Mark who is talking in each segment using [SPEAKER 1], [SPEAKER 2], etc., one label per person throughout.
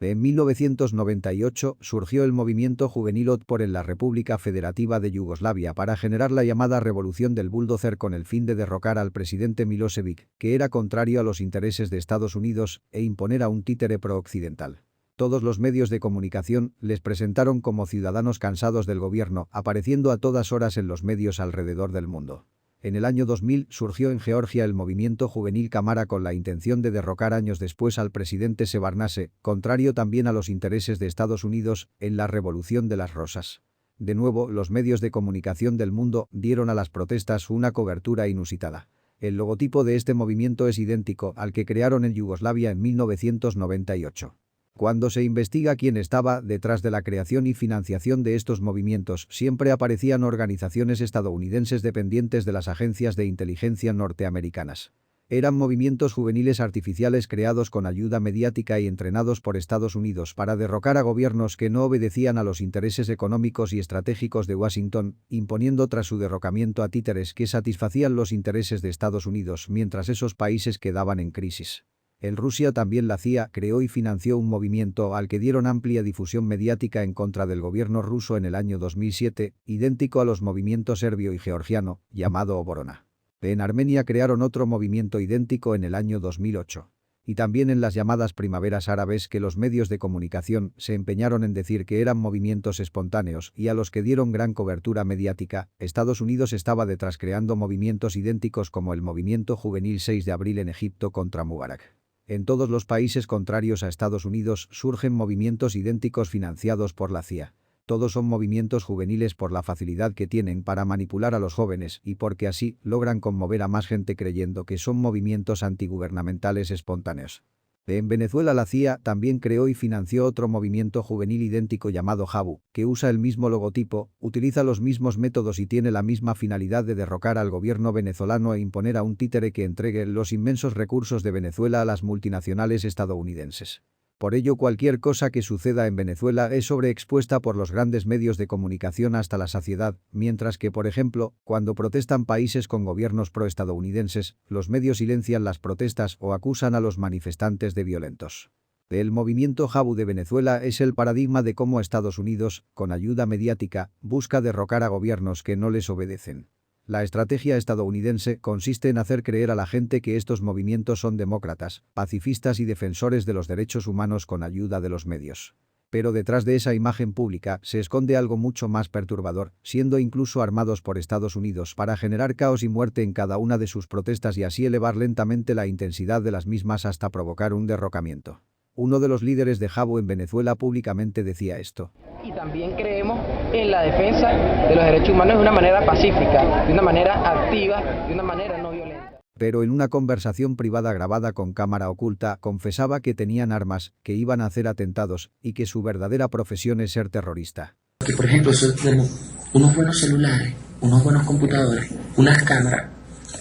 [SPEAKER 1] En 1998 surgió el movimiento juvenil Otpor en la República Federativa de Yugoslavia para generar la llamada Revolución del Bulldozer con el fin de derrocar al presidente Milošević, que era contrario a los intereses de Estados Unidos, e imponer a un títere pro-occidental. Todos los medios de comunicación les presentaron como ciudadanos cansados del gobierno, apareciendo a todas horas en los medios alrededor del mundo. En el año 2000 surgió en Georgia el movimiento juvenil Camara con la intención de derrocar años después al presidente Ševarnadze, contrario también a los intereses de Estados Unidos, en la Revolución de las Rosas. De nuevo, los medios de comunicación del mundo dieron a las protestas una cobertura inusitada. El logotipo de este movimiento es idéntico al que crearon en Yugoslavia en 1998. Cuando se investiga quién estaba detrás de la creación y financiación de estos movimientos, siempre aparecían organizaciones estadounidenses dependientes de las agencias de inteligencia norteamericanas. Eran movimientos juveniles artificiales creados con ayuda mediática y entrenados por Estados Unidos para derrocar a gobiernos que no obedecían a los intereses económicos y estratégicos de Washington, imponiendo tras su derrocamiento a títeres que satisfacían los intereses de Estados Unidos mientras esos países quedaban en crisis. En Rusia también la CIA creó y financió un movimiento al que dieron amplia difusión mediática en contra del gobierno ruso en el año 2007, idéntico a los movimientos serbio y georgiano, llamado Oborona. En Armenia crearon otro movimiento idéntico en el año 2008. Y también en las llamadas primaveras árabes que los medios de comunicación se empeñaron en decir que eran movimientos espontáneos y a los que dieron gran cobertura mediática, Estados Unidos estaba detrás creando movimientos idénticos como el movimiento juvenil 6 de abril en Egipto contra Mubarak. En todos los países contrarios a Estados Unidos surgen movimientos idénticos financiados por la CIA. Todos son movimientos juveniles por la facilidad que tienen para manipular a los jóvenes y porque así logran conmover a más gente creyendo que son movimientos antigubernamentales espontáneos. En Venezuela la CIA también creó y financió otro movimiento juvenil idéntico llamado JABU, que usa el mismo logotipo, utiliza los mismos métodos y tiene la misma finalidad de derrocar al gobierno venezolano e imponer a un títere que entregue los inmensos recursos de Venezuela a las multinacionales estadounidenses. Por ello cualquier cosa que suceda en Venezuela es sobreexpuesta por los grandes medios de comunicación hasta la saciedad, mientras que, por ejemplo, cuando protestan países con gobiernos proestadounidenses, los medios silencian las protestas o acusan a los manifestantes de violentos. El movimiento JABU de Venezuela es el paradigma de cómo Estados Unidos, con ayuda mediática, busca derrocar a gobiernos que no les obedecen. La estrategia estadounidense consiste en hacer creer a la gente que estos movimientos son demócratas, pacifistas y defensores de los derechos humanos con ayuda de los medios. Pero detrás de esa imagen pública se esconde algo mucho más perturbador, siendo incluso armados por Estados Unidos para generar caos y muerte en cada una de sus protestas y así elevar lentamente la intensidad de las mismas hasta provocar un derrocamiento. Uno de los líderes de JABU en Venezuela públicamente decía esto.
[SPEAKER 2] Y también creemos en la defensa de los derechos humanos de una manera pacífica, de una manera activa, de una manera no violenta.
[SPEAKER 1] Pero en una conversación privada grabada con cámara oculta confesaba que tenían armas, que iban a hacer atentados y que su verdadera profesión es ser terrorista.
[SPEAKER 3] Que por ejemplo tenemos unos buenos celulares, unos buenos computadores, unas cámaras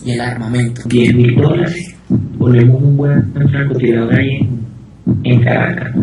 [SPEAKER 3] y el armamento. $10.000, ponemos un buen francotirador ahí en Caracas.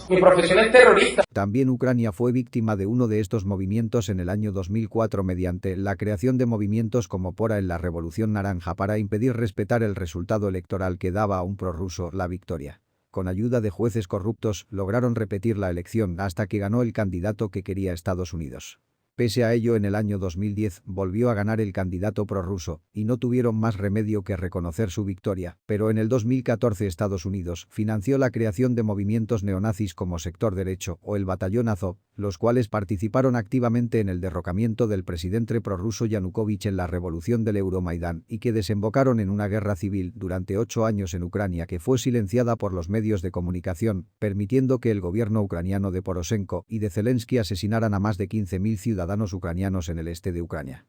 [SPEAKER 2] Mi profesión es terrorista.
[SPEAKER 1] También Ucrania fue víctima de uno de estos movimientos en el año 2004 mediante la creación de movimientos como Pora en la Revolución Naranja para impedir respetar el resultado electoral que daba a un prorruso la victoria. Con ayuda de jueces corruptos lograron repetir la elección hasta que ganó el candidato que quería Estados Unidos. Pese a ello, en el año 2010 volvió a ganar el candidato prorruso y no tuvieron más remedio que reconocer su victoria, pero en el 2014 Estados Unidos financió la creación de movimientos neonazis como Sector Derecho o el Batallón Azov, los cuales participaron activamente en el derrocamiento del presidente prorruso Yanukovych en la revolución del Euromaidán y que desembocaron en una guerra civil durante 8 años en Ucrania que fue silenciada por los medios de comunicación, permitiendo que el gobierno ucraniano de Poroshenko y de Zelensky asesinaran a más de 15.000 ciudadanos ucranianos en el este de Ucrania.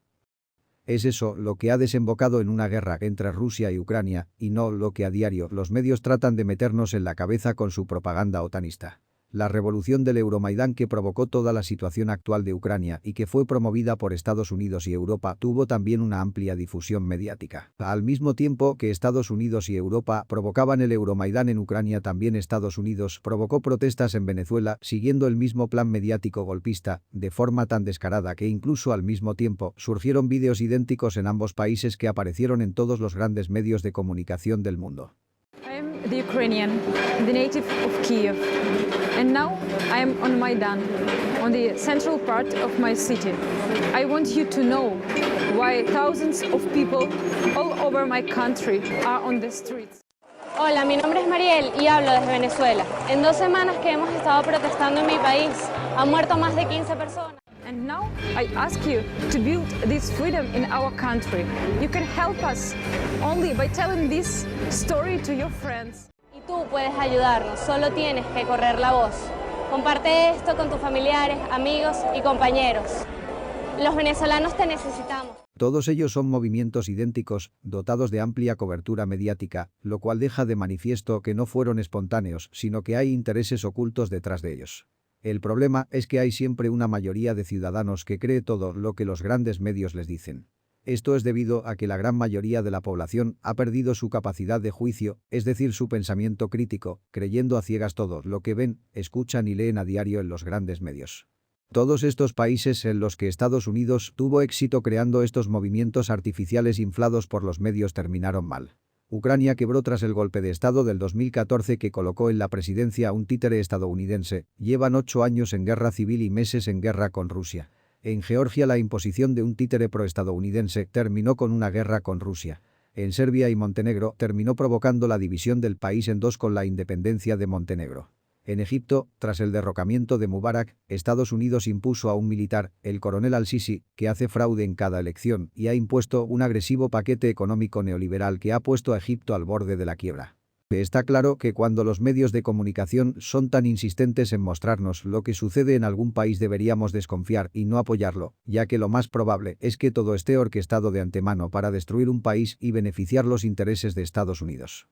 [SPEAKER 1] Es eso lo que ha desembocado en una guerra entre Rusia y Ucrania, y no lo que a diario los medios tratan de meternos en la cabeza con su propaganda otanista. La revolución del Euromaidán que provocó toda la situación actual de Ucrania y que fue promovida por Estados Unidos y Europa tuvo también una amplia difusión mediática. Al mismo tiempo que Estados Unidos y Europa provocaban el Euromaidán en Ucrania, también Estados Unidos provocó protestas en Venezuela siguiendo el mismo plan mediático golpista, de forma tan descarada que incluso al mismo tiempo surgieron vídeos idénticos en ambos países que aparecieron en todos los grandes medios de comunicación del mundo.
[SPEAKER 4] the Ukrainian, the native of Kiev. And now I am on Maidan, on the central part of my city. I want you to know why thousands of people all over my country are on the streets.
[SPEAKER 5] Hola, mi nombre es Mariel y hablo desde Venezuela. En 2 semanas que hemos estado protestando en mi país, han muerto más de 15 personas.
[SPEAKER 4] And now I ask you to build this freedom in our country. You can help us only by telling this story to your friends.
[SPEAKER 5] Y tú puedes ayudarnos, solo tienes que correr la voz. Comparte esto con tus familiares, amigos y compañeros. Los venezolanos te necesitamos.
[SPEAKER 1] Todos ellos son movimientos idénticos, dotados de amplia cobertura mediática, lo cual deja de manifiesto que no fueron espontáneos, sino que hay intereses ocultos detrás de ellos. El problema es que hay siempre una mayoría de ciudadanos que cree todo lo que los grandes medios les dicen. Esto es debido a que la gran mayoría de la población ha perdido su capacidad de juicio, es decir, su pensamiento crítico, creyendo a ciegas todo lo que ven, escuchan y leen a diario en los grandes medios. Todos estos países en los que Estados Unidos tuvo éxito creando estos movimientos artificiales inflados por los medios terminaron mal. Ucrania quebró tras el golpe de Estado del 2014 que colocó en la presidencia a un títere estadounidense. Llevan 8 años en guerra civil y meses en guerra con Rusia. En Georgia la imposición de un títere proestadounidense terminó con una guerra con Rusia. En Serbia y Montenegro terminó provocando la división del país en dos con la independencia de Montenegro. En Egipto, tras el derrocamiento de Mubarak, Estados Unidos impuso a un militar, el coronel al-Sisi, que hace fraude en cada elección y ha impuesto un agresivo paquete económico neoliberal que ha puesto a Egipto al borde de la quiebra. Está claro que cuando los medios de comunicación son tan insistentes en mostrarnos lo que sucede en algún país deberíamos desconfiar y no apoyarlo, ya que lo más probable es que todo esté orquestado de antemano para destruir un país y beneficiar los intereses de Estados Unidos.